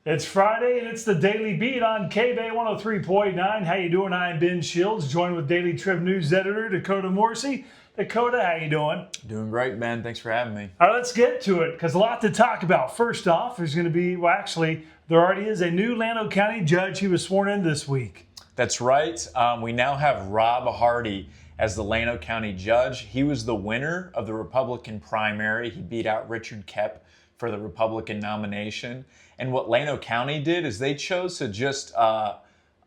It's Friday and it's the Daily Beat on KBay 103.9. How you doing? I'm Ben Shields, joined with Daily Trib News Editor Dakota Morrissiey. Dakota, how you doing? Doing great, Ben. Thanks for having me. All right, let's get to it because a lot to talk about. First off, there's going to be, there already is a new Llano County judge. He was sworn in this week. That's right. We now have Rob Hardy as the Llano County judge. He was the winner of the Republican primary. He beat out Richard Koepp for the Republican nomination. And what Llano County did is they chose to just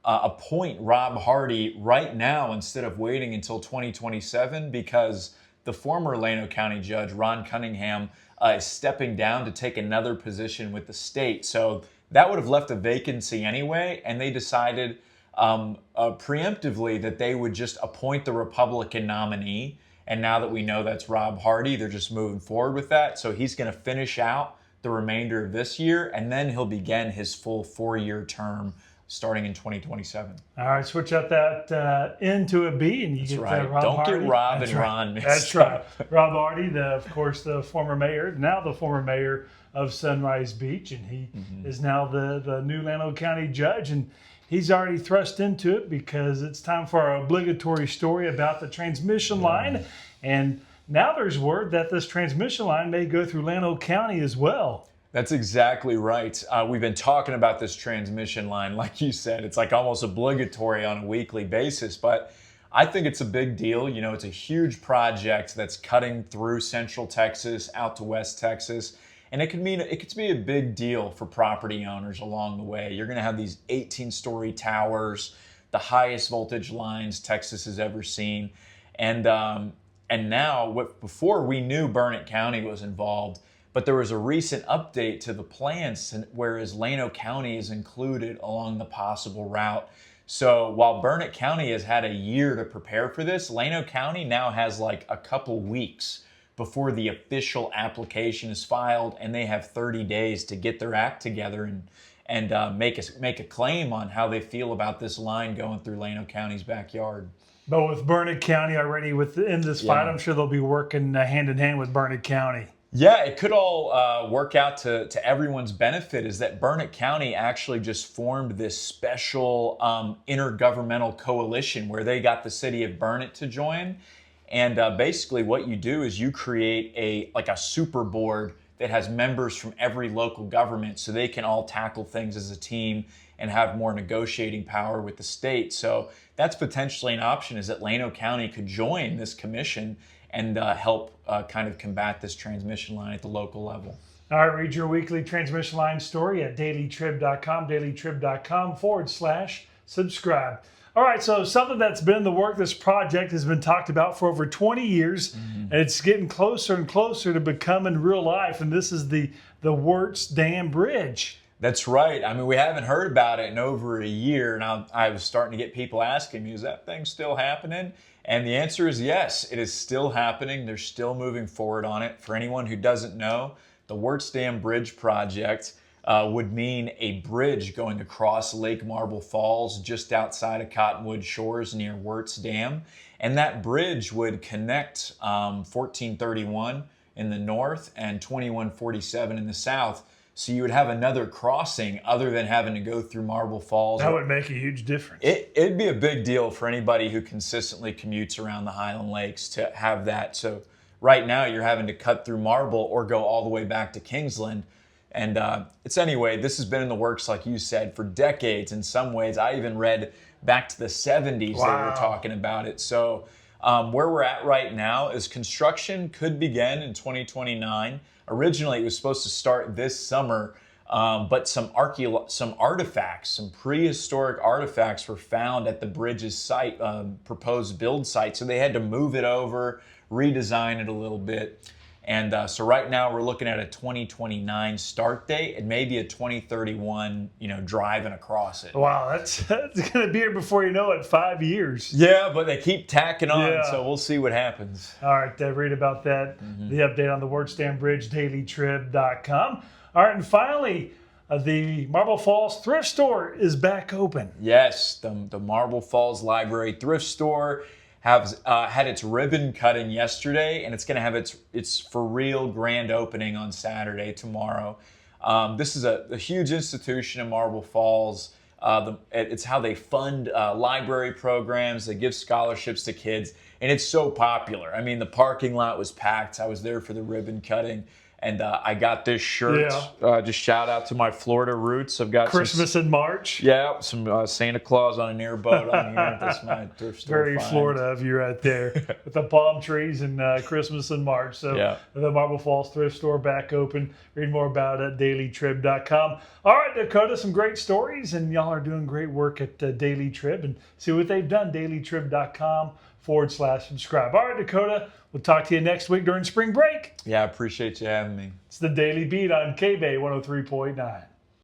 appoint Rob Hardy right now instead of waiting until 2027 because the former Llano County judge, Ron Cunningham, is stepping down to take another position with the state. So that would have left a vacancy anyway, and they decided preemptively that they would just appoint the Republican nominee. And now that we know that's Rob Hardy, they're just moving forward with that. So he's going to finish out the remainder of this year, and then he'll begin his full 4-year term starting in 2027 All right, switch out that N to a B, and you That's get right. Rob Don't Hardy. get Rob That's and right. Ron mixed That's right. Rob Hardy, of course, the former mayor, now the former mayor of Sunrise Beach, and he is now the new Llano County judge, and he's already thrust into it because it's time for our obligatory story about the transmission line, and now there's word that this transmission line may go through Llano County as well. That's exactly right. We've been talking about this transmission line, like you said. It's like almost obligatory on a weekly basis, but I think it's a big deal. You know, it's a huge project that's cutting through Central Texas out to West Texas, and it could be a big deal for property owners along the way. You're going to have these 18-story towers, the highest voltage lines Texas has ever seen, and now, before we knew Burnett County was involved, but there was a recent update to the plans, whereas Llano County is included along the possible route. So while Burnett County has had a year to prepare for this, Llano County now has like a couple weeks before the official application is filed, and they have 30 days to get their act together and make a claim on how they feel about this line going through Llano County's backyard. But with Burnett County already in this fight, I'm sure they'll be working hand in hand with Burnett County. Yeah, it could all work out to everyone's benefit. Is that Burnett County actually just formed this special intergovernmental coalition where they got the city of Burnett to join. And basically what you do is you create a super board that has members from every local government so they can all tackle things as a team and have more negotiating power with the state. So that's potentially an option, is that Llano County could join this commission and help kind of combat this transmission line at the local level. All right, read your weekly transmission line story at dailytrib.com, dailytrib.com/subscribe. All right, so something that's been in the work, this project has been talked about for over 20 years, and it's getting closer and closer to becoming real life, and this is the Wirtz Dam Bridge. That's right. I mean, we haven't heard about it in over a year, and I was starting to get people asking me, is that thing still happening? And the answer is yes, it is still happening. They're still moving forward on it. For anyone who doesn't know, the Wirtz Dam Bridge project would mean a bridge going across Lake Marble Falls just outside of Cottonwood Shores near Wirtz Dam. And that bridge would connect 1431 in the north and 2147 in the south. So you would have another crossing other than having to go through Marble Falls. That would make a huge difference. It'd be a big deal for anybody who consistently commutes around the Highland Lakes to have that. So right now you're having to cut through Marble or go all the way back to Kingsland. And this has been in the works, like you said, for decades in some ways. I even read back to the 70s They were talking about it. So where we're at right now is construction could begin in 2029. Originally, it was supposed to start this summer, but some artifacts, some prehistoric artifacts were found at the bridge's site, proposed build site. So they had to move it over, redesign it a little bit. And so right now we're looking at a 2029 start date and maybe a 2031, driving across it. Wow, that's going to be here before you know it, 5 years. Yeah, but they keep tacking on, so we'll see what happens. All right, read about that, the update on the Wirtz Dam Bridge, dailytrib.com. All right, and finally, the Marble Falls thrift store is back open. Yes, the Marble Falls Library thrift store had its ribbon cutting yesterday, and it's going to have its for real grand opening on Saturday, tomorrow. This is a huge institution in Marble Falls. It's how they fund library programs. They give scholarships to kids, and it's so popular. I mean, the parking lot was packed. I was there for the ribbon cutting, and I got this shirt. Just shout out to my Florida roots. I've got Christmas in March. Yeah, some Santa Claus on an airboat on here. That's my thrift store Very find. Florida of you right there with the palm trees and Christmas in March. So the Marble Falls thrift store back open. Read more about it at dailytrib.com. All right, Dakota, some great stories, and y'all are doing great work at Daily Trib. And see what they've done, dailytrib.com/subscribe. All right, Dakota, we'll talk to you next week during spring break. Yeah, I appreciate you having me. It's the Daily Beat on KBay 103.9.